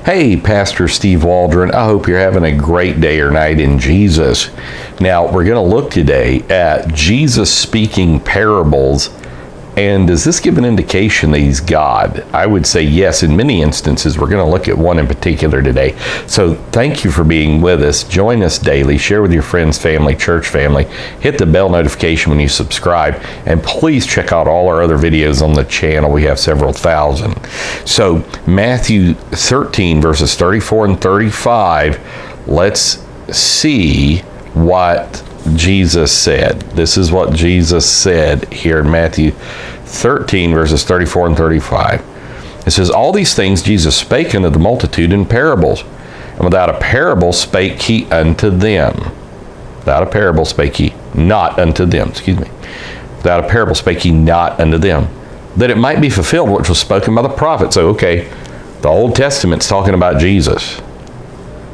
Hey, Pastor Steve Waldron. I hope you're having a great day or night in Jesus. Now, we're going to look today at Jesus speaking parables. And does this give an indication that he's God? I would say yes. In many instances, we're going to look at one in particular today. So thank you for being with us. Join us daily. Share with your friends, family, church family. Hit the bell notification when you subscribe. And please check out all our other videos on the channel. We have several thousand. So Matthew 13, verses 34 and 35. Let's see what Jesus said. This is what Jesus said here in Matthew 13, verses 34 and 35. It says, "All these things Jesus spake unto the multitude in parables, and without a parable spake he unto them." Without a parable spake he not unto them. Without a parable spake he not unto them, that it might be fulfilled which was spoken by the prophet. So, okay, the Old Testament's talking about Jesus,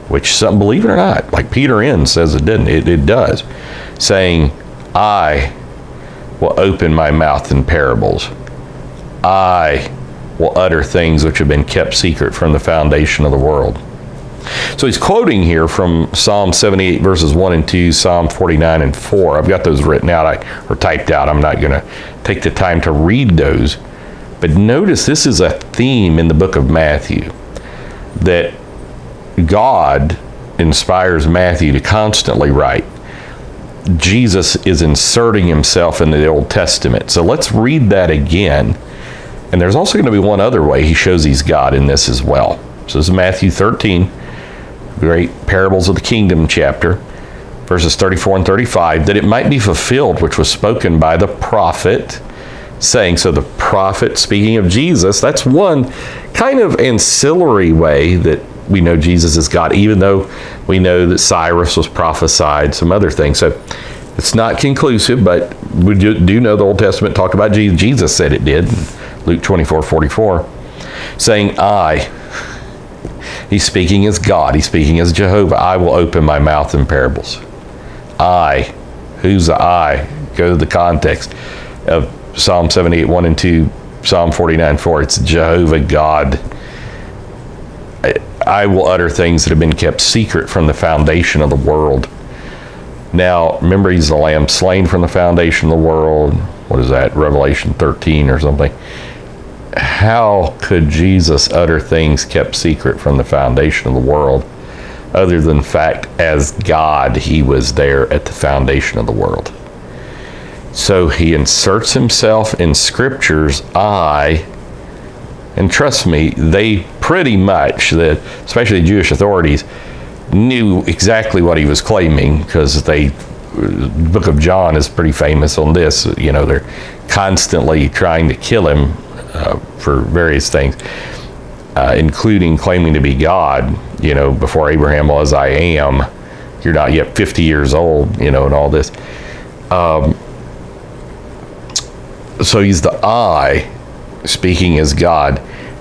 which some, believe it or not, like Peter N says it didn't, it does, saying, "I will open my mouth in parables. I will utter things which have been kept secret from the foundation of the world." So he's quoting here from Psalm 78, verses 1 and 2, Psalm 49 and 4. I've got those written out or typed out. I'm not going to take the time to read those. But notice this is a theme in the book of Matthew, that God inspires Matthew to constantly write. Jesus is inserting himself into the Old Testament. So let's read that again. And there's also going to be one other way he shows he's God in this as well. So this is Matthew 13, great parables of the kingdom chapter, verses 34 and 35, "that it might be fulfilled which was spoken by the prophet, saying," so the prophet speaking of Jesus, that's one kind of ancillary way that we know Jesus is God, even though we know that Cyrus was prophesied, some other things. So it's not conclusive, but we do know the Old Testament talked about Jesus. Jesus said it did, Luke 24:44, saying, "I," he's speaking as God, he's speaking as Jehovah, "I will open my mouth in parables." I, who's the I? Go to the context of Psalm 78, 1 and 2, Psalm 49, 4. It's Jehovah God. "I will utter things that have been kept secret from the foundation of the world." Now, remember, he's the lamb slain from the foundation of the world. What is that? Revelation 13 or something. How could Jesus utter things kept secret from the foundation of the world, other than the fact as God, he was there at the foundation of the world? So he inserts himself in scriptures, and trust me, they pretty much, especially the Jewish authorities, knew exactly what he was claiming, because the book of John is pretty famous on this. You know, they're constantly trying to kill him for various things, including claiming to be God. You know, before Abraham was, "I am." You're not yet 50 years old, you know, and all this. So he's the I, speaking as God,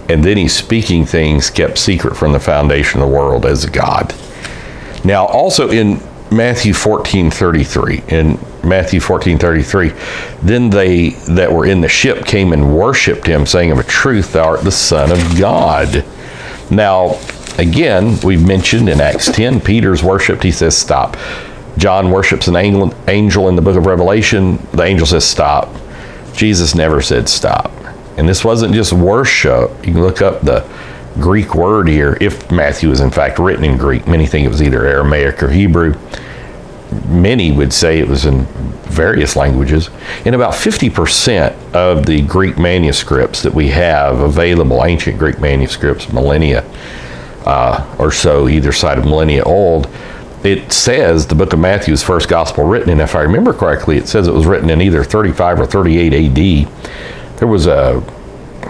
and then he's speaking things kept secret from the foundation of the world as God. Now, also in Matthew 14:33, "Then they that were in the ship came and worshipped him, saying, Of a truth, thou art the Son of God." Now, again, we've mentioned in Acts 10, Peter's worshipped, he says, stop. John worships an angel in the book of Revelation, the angel says, stop. Jesus never said stop. And this wasn't just worship. You can look up the Greek word here, if Matthew is in fact written in Greek. Many think it was either Aramaic or Hebrew. Many would say it was in various languages. In about 50% of the Greek manuscripts that we have available, ancient Greek manuscripts, millennia or so, either side of millennia old, it says the book of Matthew is first gospel written, and if I remember correctly, it says it was written in either 35 or 38 AD. There was I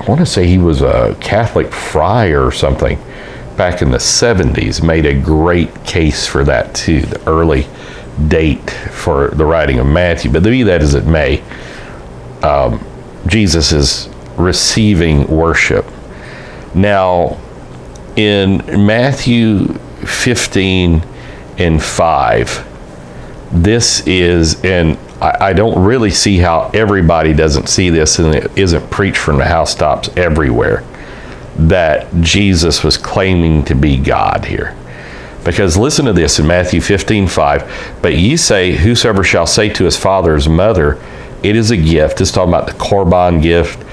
want to say he was a Catholic friar or something back in the 70s, made a great case for that too, the early date for the writing of Matthew. But be that as it may, Jesus is receiving worship. Now, in Matthew 15 and 5, this is, and I don't really see how everybody doesn't see this, and it isn't preached from the housetops everywhere. that Jesus was claiming to be God here. Because listen to this in Matthew 15:5. But ye say, whosoever shall say to his father or his mother, it is a gift. It's talking about the Korban gift.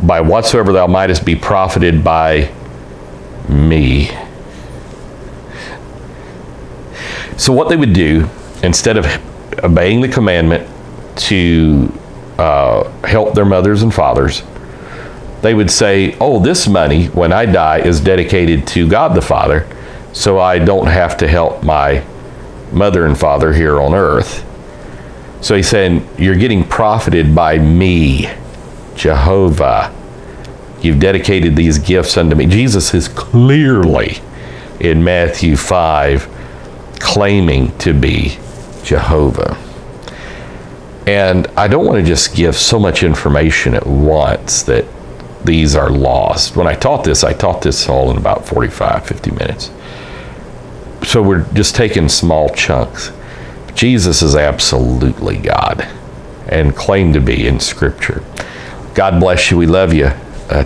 By whatsoever thou mightest be profited by me. So what they would do, instead of obeying the commandment to help their mothers and fathers, they would say, oh, this money, when I die, is dedicated to God the Father, so I don't have to help my mother and father here on earth. So he's saying, you're getting profited by me, Jehovah. You've dedicated these gifts unto me. Jesus is clearly in Matthew 5 claiming to be Jehovah. And I don't want to just give so much information at once that these are lost. When I taught this all in about 45, 50 minutes. So we're just taking small chunks. Jesus is absolutely God and claimed to be in Scripture. God bless you. We love you.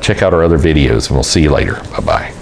Check out our other videos, and we'll see you later. Bye-bye.